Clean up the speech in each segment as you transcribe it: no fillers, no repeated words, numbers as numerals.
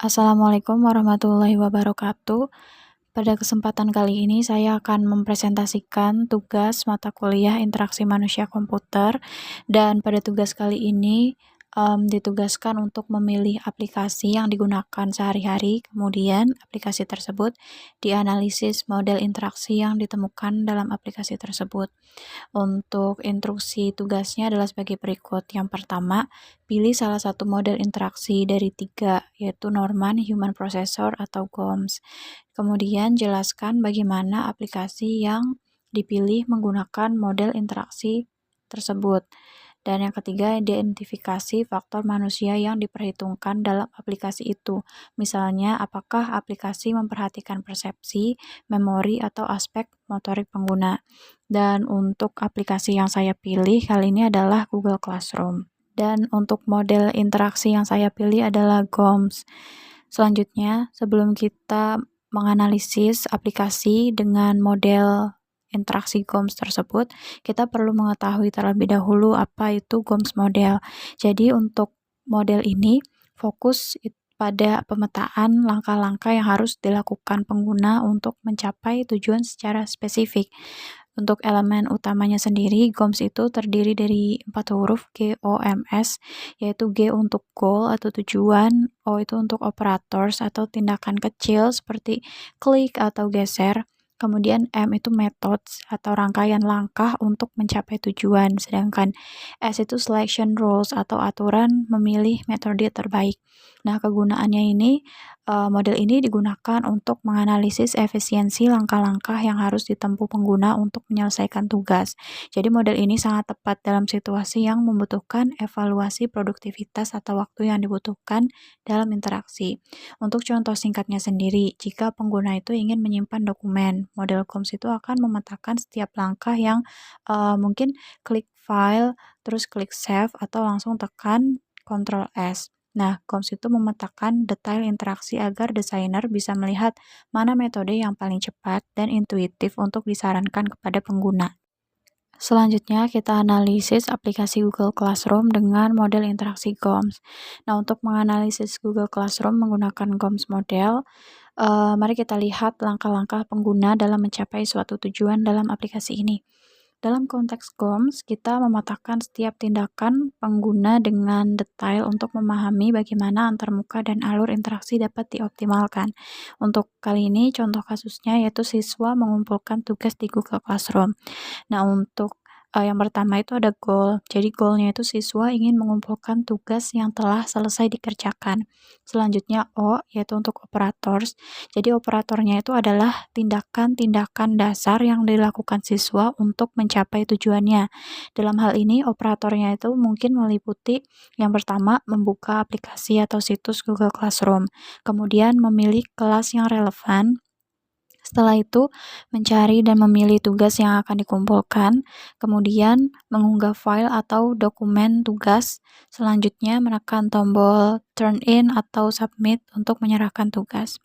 Assalamualaikum warahmatullahi wabarakatuh. Pada kesempatan kali ini saya akan mempresentasikan tugas mata kuliah interaksi manusia komputer, dan pada tugas kali ini ditugaskan untuk memilih aplikasi yang digunakan sehari-hari, kemudian aplikasi tersebut dianalisis model interaksi yang ditemukan dalam aplikasi tersebut. Untuk instruksi tugasnya adalah sebagai berikut. Yang pertama, pilih salah satu model interaksi dari 3, yaitu Norman Human Processor atau GOMS. Kemudian jelaskan bagaimana aplikasi yang dipilih menggunakan model interaksi tersebut. Dan yang ketiga, identifikasi faktor manusia yang diperhitungkan dalam aplikasi itu. Misalnya, apakah aplikasi memperhatikan persepsi, memori, atau aspek motorik pengguna. Dan untuk aplikasi yang saya pilih kali ini adalah Google Classroom. Dan untuk model interaksi yang saya pilih adalah GOMS. Selanjutnya, sebelum kita menganalisis aplikasi dengan model interaksi GOMS tersebut, kita perlu mengetahui terlebih dahulu apa itu GOMS model. Jadi untuk model ini fokus pada pemetaan langkah-langkah yang harus dilakukan pengguna untuk mencapai tujuan secara spesifik. Untuk elemen utamanya sendiri, GOMS itu terdiri dari 4 huruf GOMS, yaitu G untuk goal atau tujuan, O itu untuk operators atau tindakan kecil seperti klik atau geser, kemudian M itu methods atau rangkaian langkah untuk mencapai tujuan, sedangkan S itu selection rules atau aturan memilih metode terbaik. Nah, kegunaannya ini, model ini digunakan untuk menganalisis efisiensi langkah-langkah yang harus ditempuh pengguna untuk menyelesaikan tugas. Jadi model ini sangat tepat dalam situasi yang membutuhkan evaluasi produktivitas atau waktu yang dibutuhkan dalam interaksi. Untuk contoh singkatnya sendiri, jika pengguna itu ingin menyimpan dokumen, model GOMS itu akan memetakan setiap langkah yang mungkin klik file, terus klik save, atau langsung tekan Ctrl S. Nah, GOMS itu memetakan detail interaksi agar desainer bisa melihat mana metode yang paling cepat dan intuitif untuk disarankan kepada pengguna. Selanjutnya, kita analisis aplikasi Google Classroom dengan model interaksi GOMS. Nah, untuk menganalisis Google Classroom menggunakan GOMS model, mari kita lihat langkah-langkah pengguna dalam mencapai suatu tujuan dalam aplikasi ini. Dalam konteks GOMS, kita memetakan setiap tindakan pengguna dengan detail untuk memahami bagaimana antarmuka dan alur interaksi dapat dioptimalkan. Untuk kali ini, contoh kasusnya yaitu siswa mengumpulkan tugas di Google Classroom. Nah, untuk yang pertama itu ada goal. Jadi goalnya itu siswa ingin mengumpulkan tugas yang telah selesai dikerjakan. Selanjutnya O, yaitu untuk operators. Jadi operatornya itu adalah tindakan-tindakan dasar yang dilakukan siswa untuk mencapai tujuannya. Dalam hal ini, operatornya itu mungkin meliputi yang pertama, membuka aplikasi atau situs Google Classroom. Kemudian memilih kelas yang relevan. Setelah itu, mencari dan memilih tugas yang akan dikumpulkan, kemudian mengunggah file atau dokumen tugas, selanjutnya menekan tombol turn in atau submit untuk menyerahkan tugas.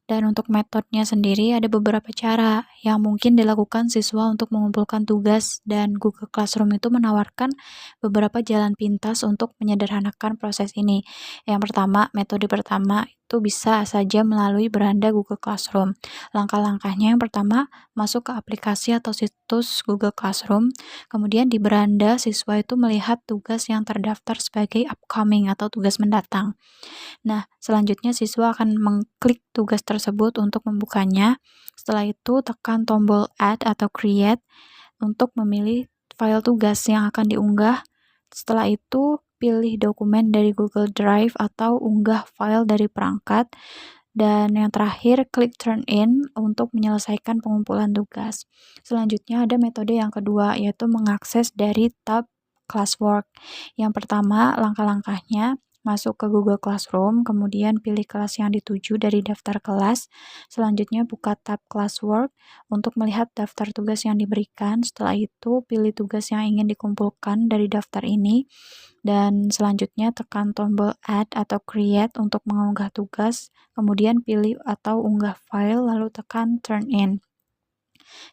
Dan untuk metodenya sendiri ada beberapa cara yang mungkin dilakukan siswa untuk mengumpulkan tugas, dan Google Classroom itu menawarkan beberapa jalan pintas untuk menyederhanakan proses ini. Yang pertama, metode pertama itu bisa saja melalui beranda Google Classroom. Langkah-langkahnya yang pertama, masuk ke aplikasi atau situs Google Classroom, kemudian di beranda siswa itu melihat tugas yang terdaftar sebagai upcoming atau tugas mendatang. Nah, selanjutnya siswa akan mengklik tugas tersebut untuk membukanya. Setelah itu, tekan tombol Add atau Create untuk memilih file tugas yang akan diunggah. Setelah itu, pilih dokumen dari Google Drive atau unggah file dari perangkat. Dan yang terakhir, klik Turn In untuk menyelesaikan pengumpulan tugas. Selanjutnya ada metode yang kedua, yaitu mengakses dari tab Classwork. Yang pertama, langkah-langkahnya masuk ke Google Classroom, kemudian pilih kelas yang dituju dari daftar kelas. Selanjutnya buka tab Classwork untuk melihat daftar tugas yang diberikan. Setelah itu, pilih tugas yang ingin dikumpulkan dari daftar ini. Dan selanjutnya tekan tombol Add atau Create untuk mengunggah tugas. Kemudian pilih atau unggah file, lalu tekan Turn In.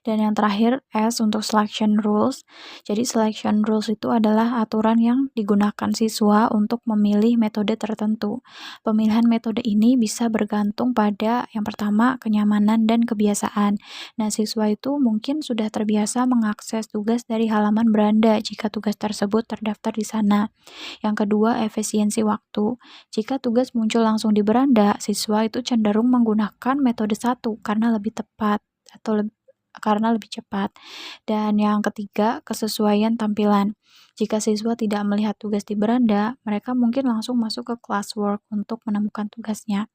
Dan yang terakhir S untuk selection rules. Jadi selection rules itu adalah aturan yang digunakan siswa untuk memilih metode tertentu. Pemilihan metode ini bisa bergantung pada yang pertama kenyamanan dan kebiasaan. Nah, siswa itu mungkin sudah terbiasa mengakses tugas dari halaman beranda jika tugas tersebut terdaftar di sana. Yang kedua, efisiensi waktu. Jika tugas muncul langsung di beranda, siswa itu cenderung menggunakan metode satu karena lebih tepat atau karena lebih cepat. Dan yang ketiga, kesesuaian tampilan. Jika siswa tidak melihat tugas di beranda, mereka mungkin langsung masuk ke classwork untuk menemukan tugasnya.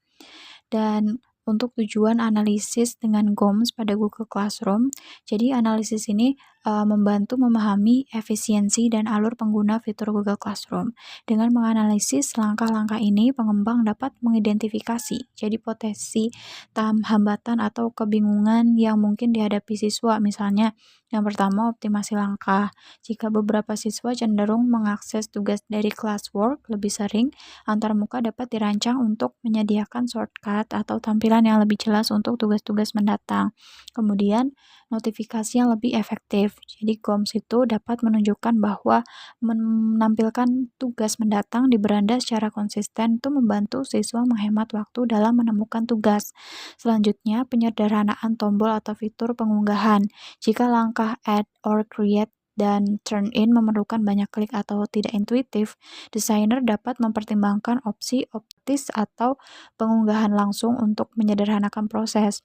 Dan untuk tujuan analisis dengan GOMS pada Google Classroom, jadi analisis ini membantu memahami efisiensi dan alur pengguna fitur Google Classroom. Dengan menganalisis langkah-langkah ini, pengembang dapat mengidentifikasi jadi potensi hambatan atau kebingungan yang mungkin dihadapi siswa. Misalnya, yang pertama, optimasi langkah. Jika beberapa siswa cenderung mengakses tugas dari classwork lebih sering, antarmuka dapat dirancang untuk menyediakan shortcut atau tampilan yang lebih jelas untuk tugas-tugas mendatang. Kemudian, notifikasi yang lebih efektif. Jadi, GOMS itu dapat menunjukkan bahwa menampilkan tugas mendatang di beranda secara konsisten itu membantu siswa menghemat waktu dalam menemukan tugas. Selanjutnya, penyederhanaan tombol atau fitur pengunggahan. Jika langkah add or create dan turn in memerlukan banyak klik atau tidak intuitif, desainer dapat mempertimbangkan opsi optis atau pengunggahan langsung untuk menyederhanakan proses.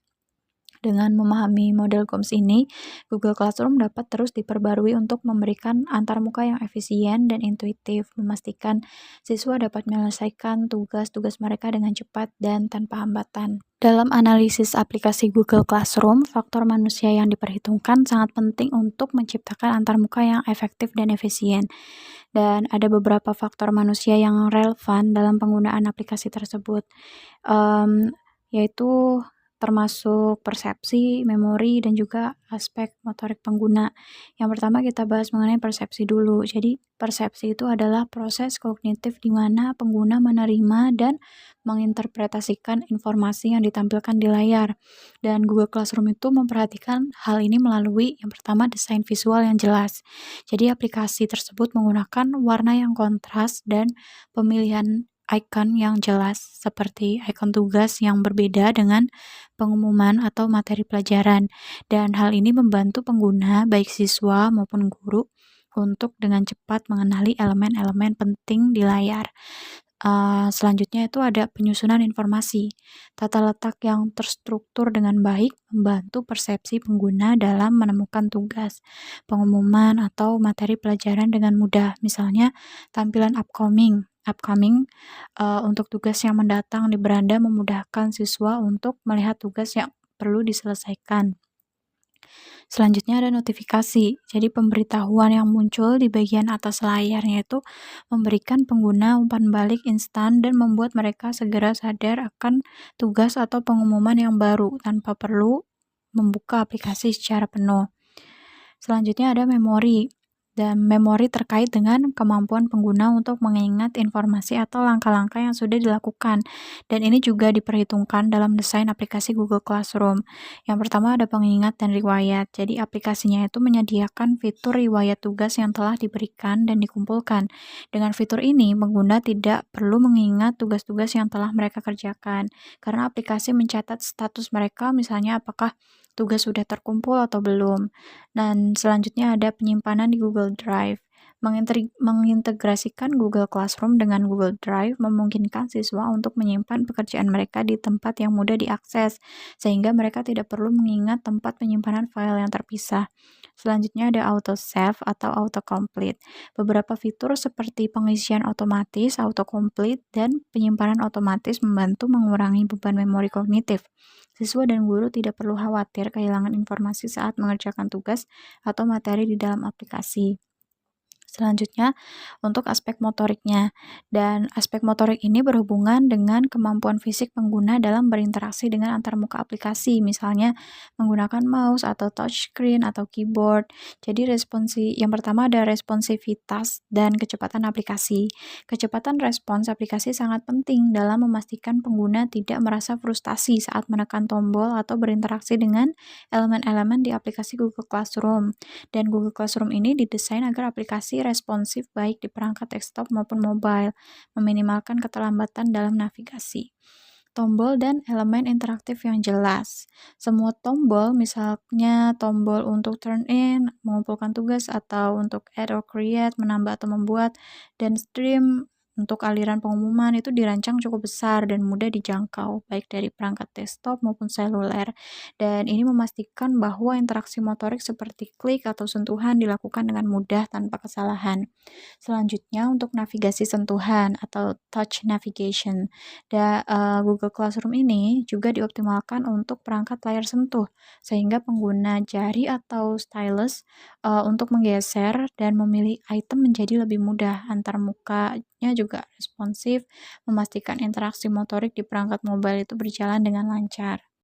Dengan memahami model GOMS ini, Google Classroom dapat terus diperbarui untuk memberikan antarmuka yang efisien dan intuitif, memastikan siswa dapat menyelesaikan tugas-tugas mereka dengan cepat dan tanpa hambatan. Dalam analisis aplikasi Google Classroom, faktor manusia yang diperhitungkan sangat penting untuk menciptakan antarmuka yang efektif dan efisien. Dan ada beberapa faktor manusia yang relevan dalam penggunaan aplikasi tersebut, yaitu termasuk persepsi, memori, dan juga aspek motorik pengguna. Yang pertama kita bahas mengenai persepsi dulu. Jadi persepsi itu adalah proses kognitif di mana pengguna menerima dan menginterpretasikan informasi yang ditampilkan di layar. Dan Google Classroom itu memperhatikan hal ini melalui yang pertama desain visual yang jelas. Jadi aplikasi tersebut menggunakan warna yang kontras dan pemilihan icon yang jelas seperti icon tugas yang berbeda dengan pengumuman atau materi pelajaran, dan hal ini membantu pengguna baik siswa maupun guru untuk dengan cepat mengenali elemen-elemen penting di layar. Selanjutnya itu ada penyusunan informasi. Tata letak yang terstruktur dengan baik membantu persepsi pengguna dalam menemukan tugas, pengumuman, atau materi pelajaran dengan mudah. Misalnya, tampilan upcoming untuk tugas yang mendatang di beranda memudahkan siswa untuk melihat tugas yang perlu diselesaikan. Selanjutnya ada notifikasi. Jadi pemberitahuan yang muncul di bagian atas layarnya itu memberikan pengguna umpan balik instan dan membuat mereka segera sadar akan tugas atau pengumuman yang baru tanpa perlu membuka aplikasi secara penuh. Selanjutnya ada memori. Dan memori terkait dengan kemampuan pengguna untuk mengingat informasi atau langkah-langkah yang sudah dilakukan. Dan ini juga diperhitungkan dalam desain aplikasi Google Classroom. Yang pertama ada pengingat dan riwayat. Jadi aplikasinya itu menyediakan fitur riwayat tugas yang telah diberikan dan dikumpulkan. Dengan fitur ini, pengguna tidak perlu mengingat tugas-tugas yang telah mereka kerjakan. Karena aplikasi mencatat status mereka, misalnya apakah tugas sudah terkumpul atau belum. Dan selanjutnya ada penyimpanan di Google Drive. Mengintegrasikan Google Classroom dengan Google Drive memungkinkan siswa untuk menyimpan pekerjaan mereka di tempat yang mudah diakses, sehingga mereka tidak perlu mengingat tempat penyimpanan file yang terpisah. Selanjutnya ada auto-save atau autocomplete. Beberapa fitur seperti pengisian otomatis, autocomplete, dan penyimpanan otomatis membantu mengurangi beban memori kognitif. Siswa dan guru tidak perlu khawatir kehilangan informasi saat mengerjakan tugas atau materi di dalam aplikasi. Selanjutnya, untuk aspek motoriknya. Dan aspek motorik ini berhubungan dengan kemampuan fisik pengguna dalam berinteraksi dengan antarmuka aplikasi, misalnya menggunakan mouse atau touchscreen atau keyboard. Jadi yang pertama ada responsivitas dan kecepatan aplikasi. Kecepatan respons aplikasi sangat penting dalam memastikan pengguna tidak merasa frustasi saat menekan tombol atau berinteraksi dengan elemen-elemen di aplikasi Google Classroom. Dan Google Classroom ini didesain agar aplikasi responsif baik di perangkat desktop maupun mobile, meminimalkan keterlambatan dalam navigasi. Tombol dan elemen interaktif yang jelas. Semua tombol, misalnya tombol untuk turn in, mengumpulkan tugas, atau untuk add or create, menambah atau membuat, dan stream untuk aliran pengumuman itu dirancang cukup besar dan mudah dijangkau, baik dari perangkat desktop maupun seluler. Dan ini memastikan bahwa interaksi motorik seperti klik atau sentuhan dilakukan dengan mudah tanpa kesalahan. Selanjutnya untuk navigasi sentuhan atau touch navigation. Google Classroom ini juga dioptimalkan untuk perangkat layar sentuh, sehingga pengguna jari atau stylus untuk menggeser dan memilih item menjadi lebih mudah. Antar mukanya juga responsif, memastikan interaksi motorik di perangkat mobile itu berjalan dengan lancar.